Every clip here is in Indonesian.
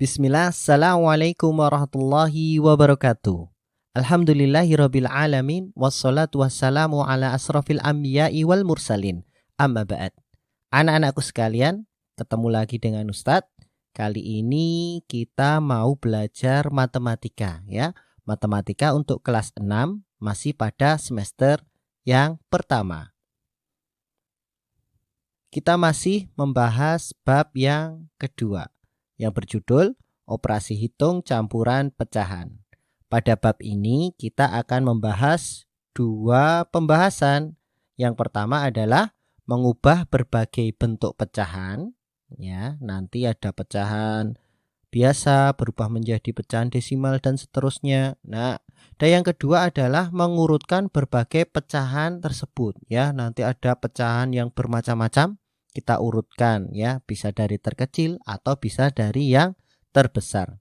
Bismillah, Assalamualaikum warahmatullahi wabarakatuh. Alhamdulillahirabbil alamin wassalatu wassalamu ala asrofil anbiya'i wal mursalin. Amma ba'd. Anak-anakku sekalian, ketemu lagi dengan Ustadz. Kali ini kita mau belajar matematika ya. Matematika untuk kelas 6 masih pada semester yang pertama. Kita masih membahas bab yang kedua yang berjudul operasi hitung campuran pecahan. Pada bab ini kita akan membahas dua pembahasan. Yang pertama adalah mengubah berbagai bentuk pecahan. Ya, nanti ada pecahan biasa berubah menjadi pecahan desimal dan seterusnya. Nah, dan yang kedua adalah mengurutkan berbagai pecahan tersebut. Ya, nanti ada pecahan yang bermacam-macam. Kita urutkan ya, bisa dari terkecil atau bisa dari yang terbesar.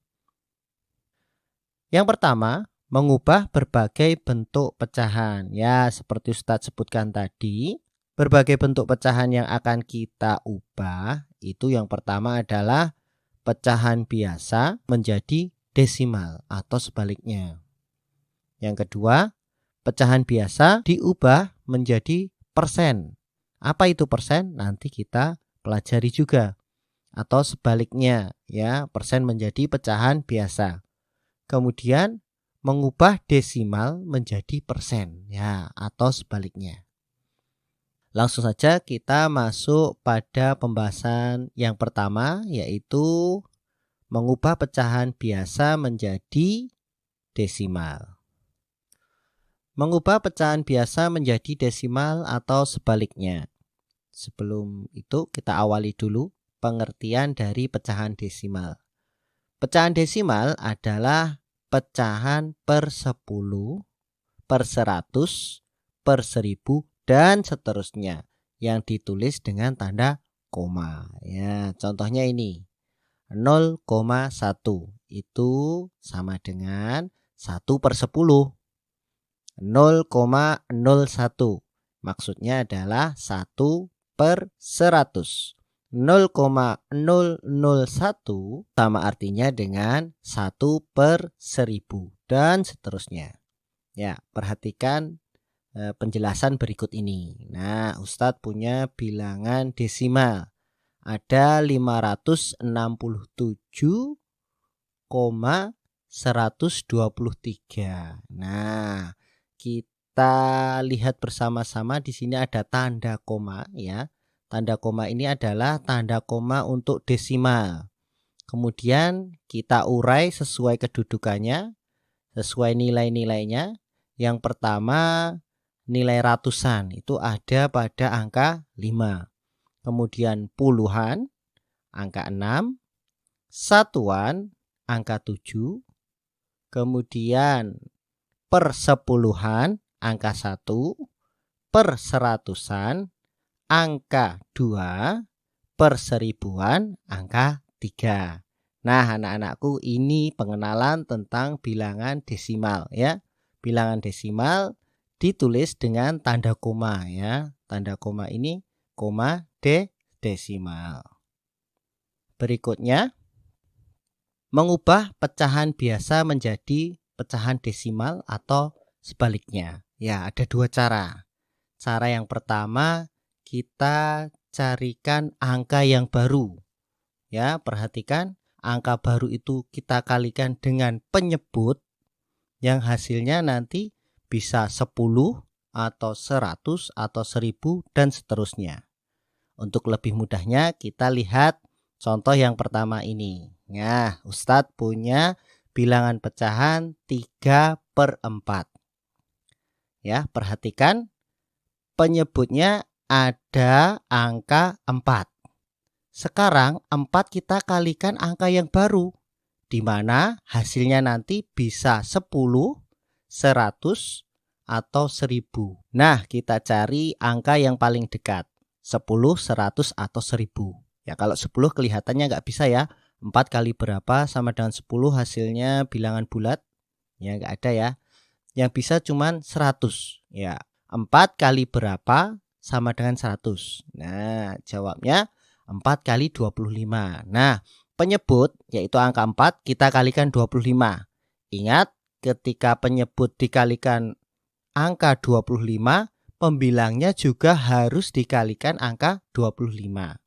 Yang pertama, mengubah berbagai bentuk pecahan. Ya, seperti Ustadz sebutkan tadi, berbagai bentuk pecahan yang akan kita ubah itu yang pertama adalah pecahan biasa menjadi desimal atau sebaliknya. Yang kedua, pecahan biasa diubah menjadi persen. Apa itu persen? Nanti kita pelajari juga. Atau sebaliknya ya, persen menjadi pecahan biasa. Kemudian mengubah desimal menjadi persen ya, atau sebaliknya. Langsung saja kita masuk pada pembahasan yang pertama, yaitu mengubah pecahan biasa menjadi desimal. Mengubah pecahan biasa menjadi desimal atau sebaliknya. Sebelum itu kita awali dulu pengertian dari pecahan desimal. Pecahan desimal adalah pecahan per 10, per 100, per 1000 dan seterusnya yang ditulis dengan tanda koma. Ya, contohnya ini 0,1 itu sama dengan 1 per 10. 0,01 maksudnya adalah 1 per 100. 0,001 sama artinya dengan 1 per 1000 dan seterusnya. Ya, perhatikan penjelasan berikut ini. Nah, Ustadz punya bilangan desimal. Ada 567,123. Nah, kita lihat bersama-sama di sini ada tanda koma ya. Tanda koma ini adalah tanda koma untuk desimal. Kemudian kita urai sesuai kedudukannya, sesuai nilai-nilainya. Yang pertama nilai ratusan itu ada pada angka 5. Kemudian puluhan angka 6, satuan angka 7, kemudian per sepuluhan angka 1, per seratusan angka 2, per seribuan angka 3. Nah, anak-anakku, ini pengenalan tentang bilangan desimal ya. Bilangan desimal ditulis dengan tanda koma ya. Tanda koma ini koma desimal. Berikutnya, mengubah pecahan biasa menjadi pecahan desimal atau sebaliknya. Ya, ada dua cara. Cara yang pertama, kita carikan angka yang baru. Ya, perhatikan, angka baru itu kita kalikan dengan penyebut yang hasilnya nanti bisa 10 atau 100 atau 1000 dan seterusnya. Untuk lebih mudahnya kita lihat contoh yang pertama ini. Nah, Ustadz punya bilangan pecahan 3 per 4. Ya, perhatikan penyebutnya ada angka 4. Sekarang 4 kita kalikan angka yang baru, di mana hasilnya nanti bisa 10, 100 atau 1000. Nah, kita cari angka yang paling dekat, 10, 100 atau 1000. Ya, kalau 10 kelihatannya nggak bisa ya. 4 kali berapa sama dengan 10 hasilnya bilangan bulat? Ya, nggak ada ya. Yang bisa cuman 100. Ya, 4 kali berapa sama dengan 100? Nah, jawabnya 4 kali 25. Nah, penyebut yaitu angka 4 kita kalikan 25. Ingat, ketika penyebut dikalikan angka 25, pembilangnya juga harus dikalikan angka 25.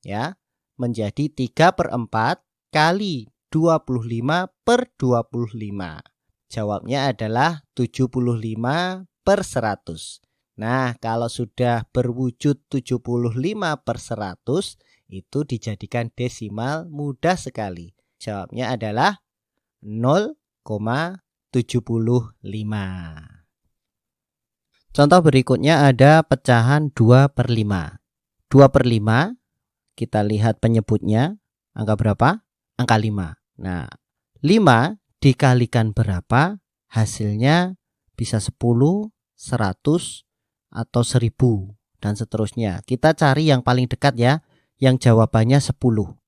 Ya, menjadi 3/4 kali 25 per 25. Jawabnya adalah 75/100. Nah, kalau sudah berwujud 75/100, itu dijadikan desimal mudah sekali. Jawabnya adalah 0,75. Contoh berikutnya ada pecahan 2/5. 2/5, kita lihat penyebutnya, angka berapa? Angka 5. Nah, 5 dikalikan berapa? Hasilnya bisa 10, 100, atau 1000, dan seterusnya. Kita cari yang paling dekat ya, yang jawabannya 10.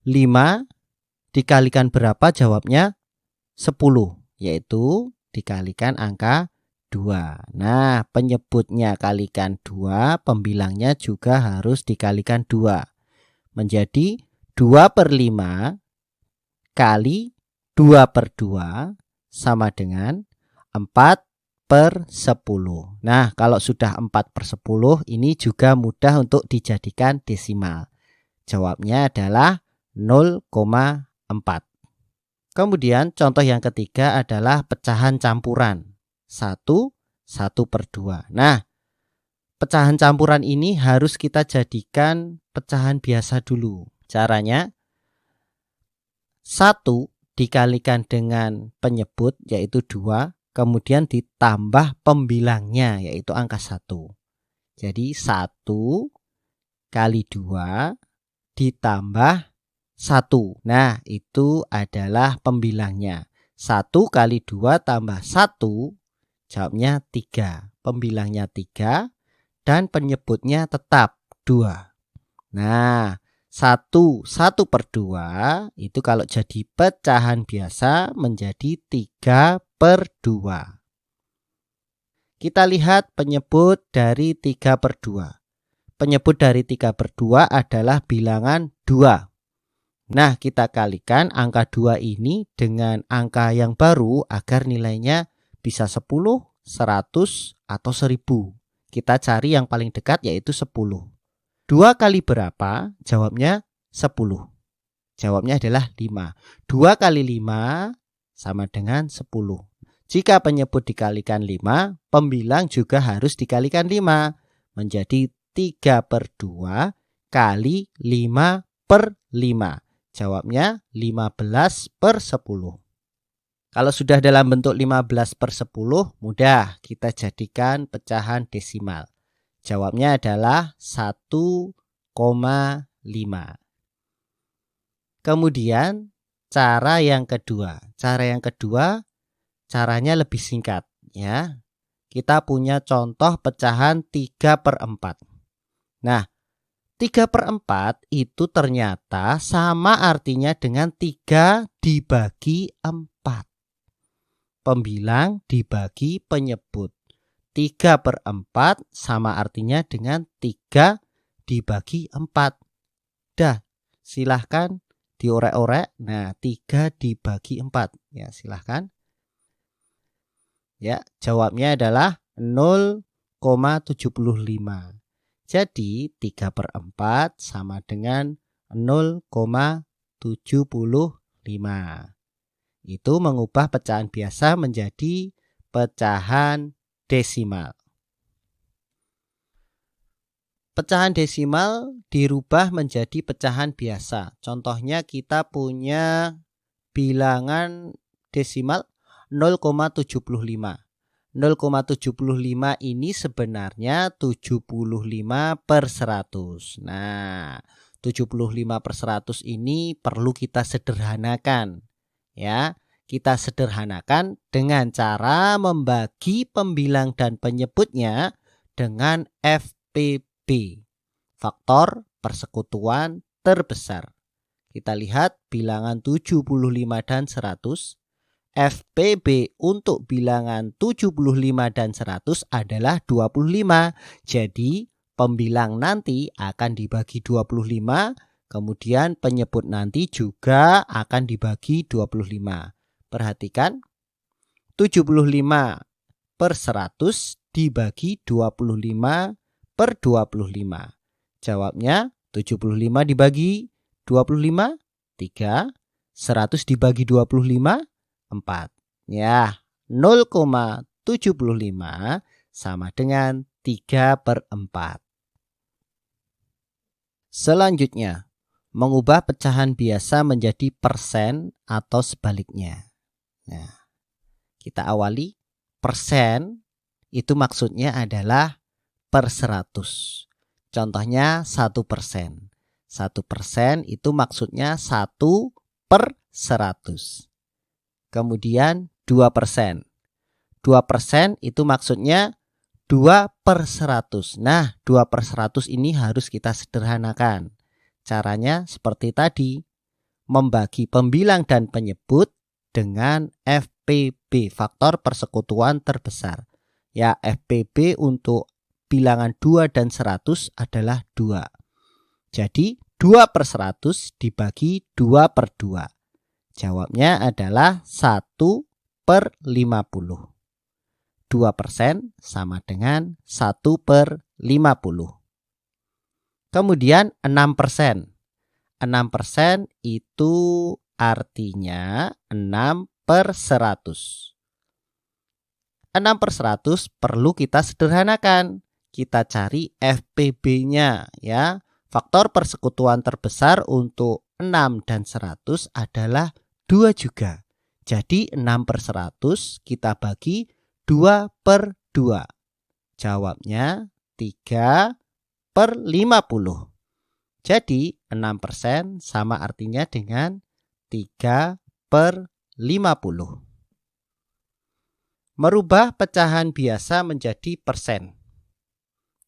5 dikalikan berapa? Jawabnya 10, yaitu dikalikan angka 2. Nah, penyebutnya kalikan 2, pembilangnya juga harus dikalikan 2. Menjadi 2/5 kali 2/2 sama dengan 4/10. Nah, kalau sudah 4/10 ini juga mudah untuk dijadikan desimal. Jawabnya adalah 0,4. Kemudian contoh yang ketiga adalah pecahan campuran 1/2. Nah, pecahan campuran ini harus kita jadikan pecahan biasa dulu. Caranya 1 dikalikan dengan penyebut yaitu 2, kemudian ditambah pembilangnya yaitu angka 1. Jadi 1 kali 2 ditambah 1. Nah, itu adalah pembilangnya. 1 kali 2 tambah 1, jawabnya 3. Pembilangnya 3 dan penyebutnya tetap 2. Nah, 1/2 itu kalau jadi pecahan biasa menjadi 3/2. Kita lihat penyebut dari 3/2. Penyebut dari 3/2 adalah bilangan 2. Nah, kita kalikan angka 2 ini dengan angka yang baru agar nilainya bisa 10, 100, atau 1000. Kita cari yang paling dekat yaitu 10. 2 kali berapa? Jawabnya 10. Jawabnya adalah 5. 2 kali 5 sama dengan 10. Jika penyebut dikalikan 5, pembilang juga harus dikalikan 5. Menjadi 3/2 kali 5/5. Jawabnya 15/10. Kalau sudah dalam bentuk 15/10, mudah kita jadikan pecahan desimal. Jawabnya adalah 1,5. Kemudian cara yang kedua. Caranya lebih singkat ya. Kita punya contoh pecahan 3/4. Nah, 3/4 itu ternyata sama artinya dengan 3 dibagi 4. Pembilang dibagi penyebut. 3/4 sama artinya dengan 3 dibagi 4. Dah, silahkan diorek-orek. Nah, 3 dibagi 4. Ya, silahkan. Ya, jawabnya adalah 0,75. Jadi 3/4 sama dengan 0,75. Itu mengubah pecahan biasa menjadi pecahan desimal. Pecahan desimal dirubah menjadi pecahan biasa. Contohnya kita punya bilangan desimal 0,75. 0,75 ini sebenarnya 75/100. Nah, 75/100 ini perlu kita sederhanakan. Ya, kita sederhanakan dengan cara membagi pembilang dan penyebutnya dengan FPB, faktor persekutuan terbesar. Kita lihat bilangan 75 dan 100. FPB untuk bilangan 75 dan 100 adalah 25. Jadi pembilang nanti akan dibagi 25, Kemudian penyebut nanti juga akan dibagi 25. Perhatikan, 75 per 100 dibagi 25 per 25. Jawabnya 75 dibagi 25, 3. 100 dibagi 25, 4. Ya, 0,75 sama dengan 3 per 4. Selanjutnya, mengubah pecahan biasa menjadi persen atau sebaliknya. Nah, kita awali. Persen itu maksudnya adalah per 100. Contohnya 1%. 1% itu maksudnya 1 per 100. Kemudian 2%. 2% itu maksudnya 2 per 100. Nah, 2 per 100 ini harus kita sederhanakan. Caranya seperti tadi. Membagi pembilang dan penyebut dengan FPB, faktor persekutuan terbesar. Ya, FPB untuk bilangan 2 dan 100 adalah 2. Jadi 2 per 100 dibagi 2 per 2. Jawabnya adalah 1 per 50. 2% sama dengan 1 per 50. Kemudian 6%. 6% itu artinya 6 per 100. 6 per 100 perlu kita sederhanakan. Kita cari FPB-nya ya. Faktor persekutuan terbesar untuk 6 dan 100 adalah 2 juga. Jadi 6 per 100 kita bagi 2 per 2. Jawabnya 3 per 50. Jadi 6% sama artinya dengan 3 per 50. Merubah pecahan biasa menjadi persen.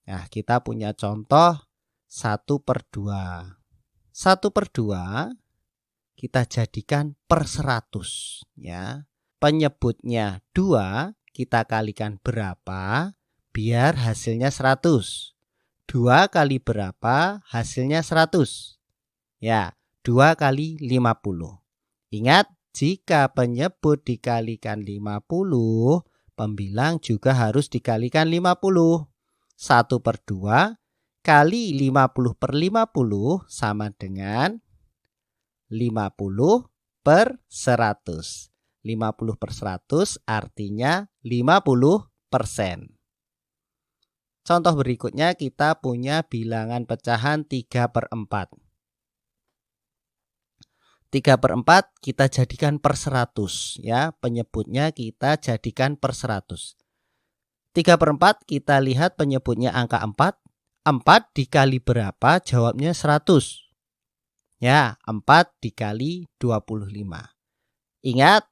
Nah, kita punya contoh 1 per 2. 1 per 2 kita jadikan per 100 ya. Penyebutnya 2, kita kalikan berapa biar hasilnya 100. 2 kali berapa hasilnya 100. Ya, 2 kali 50. Ingat, jika penyebut dikalikan 50, pembilang juga harus dikalikan 50. 1 per 2 kali 50 per 50 sama dengan 50 per 100. 50 per 100 artinya 50%. Contoh berikutnya kita punya bilangan pecahan 3 per 4. 3 per 4 kita jadikan per 100 ya. Penyebutnya kita jadikan per 100. 3 per 4 kita lihat penyebutnya angka 4. 4 dikali berapa? Jawabnya 100. Ya, 4 dikali 25. Ingat,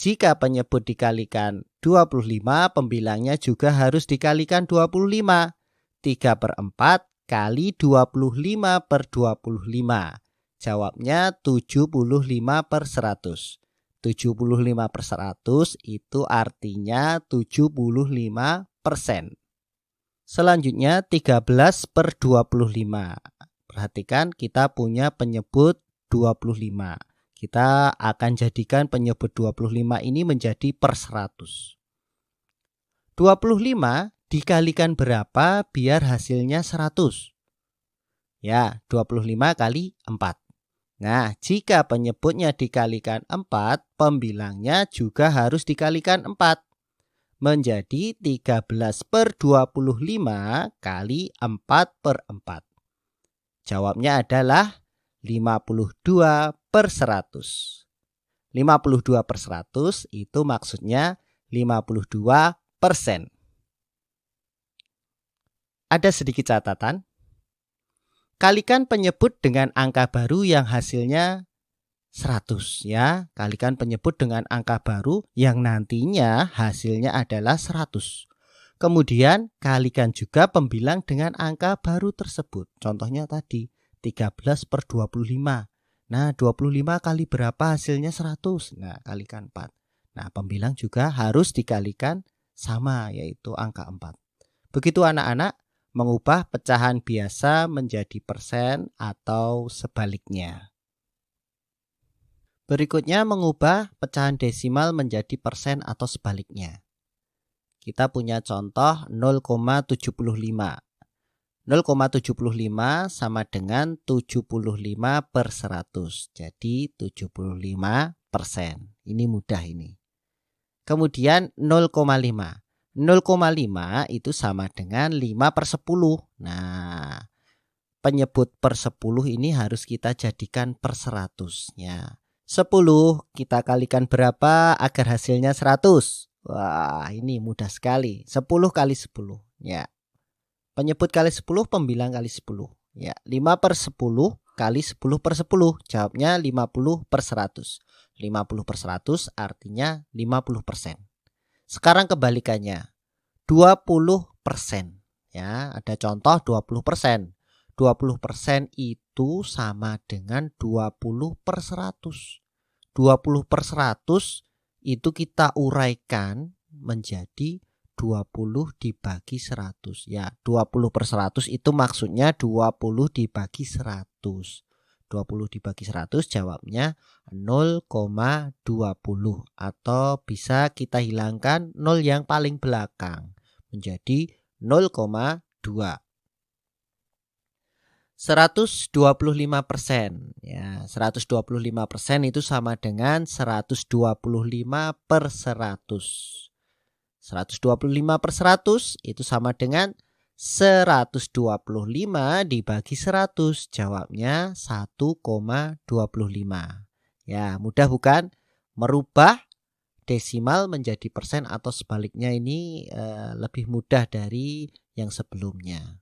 jika penyebut dikalikan 25, pembilangnya juga harus dikalikan 25. 3 per 4 kali 25 per 25. Jawabnya 75 per 100. 75 per 100 itu artinya 75%. Selanjutnya 13 per 25. Perhatikan kita punya penyebut 25. Kita akan jadikan penyebut 25 ini menjadi per 100. 25 dikalikan berapa biar hasilnya 100? Ya, 25 kali 4. Nah, jika penyebutnya dikalikan 4, pembilangnya juga harus dikalikan 4. Menjadi 13 per 25 kali 4 per 4. Jawabnya adalah 52 per 100. 52 per 100 itu maksudnya 52%. Ada sedikit catatan. Kalikan penyebut dengan angka baru yang hasilnya 100 ya. Kalikan penyebut dengan angka baru yang nantinya hasilnya adalah 100. Kemudian kalikan juga pembilang dengan angka baru tersebut. Contohnya tadi 13 per 25. Nah, 25 kali berapa hasilnya 100. Nah, kalikan 4. Nah, pembilang juga harus dikalikan sama, yaitu angka 4. Begitu anak-anak, Mengubah pecahan biasa menjadi persen atau sebaliknya. Berikutnya mengubah pecahan desimal menjadi persen atau sebaliknya. Kita punya contoh 0,75. 0,75 sama dengan 75/100. Jadi 75%. Ini mudah ini. Kemudian 0,5. 0,5 itu sama dengan 5/10. Nah, penyebut per 10 ini harus kita jadikan per 100-nya. 10 kita kalikan berapa agar hasilnya 100? Wah, ini mudah sekali. 10 kali 10. Ya. Penyebut kali 10, pembilang kali 10. Ya, 5/10 kali 10/10. Jawabnya 50/100. 50/100 artinya 50%. Sekarang kebalikannya. 20%. Ya, ada contoh 20%. 20% itu sama dengan 20/100. 20/100 itu kita uraikan menjadi 20 dibagi 100. Ya, 20/100 itu maksudnya 20 dibagi 100. 20 dibagi 100 jawabnya 0,20 atau bisa kita hilangkan 0 yang paling belakang menjadi 0,2. 125%. Ya, 125% itu sama dengan 125/100. 125/100 itu sama dengan 125 dibagi 100. Jawabnya 1,25. Ya, mudah bukan? Merubah desimal menjadi persen atau sebaliknya ini lebih mudah dari yang sebelumnya.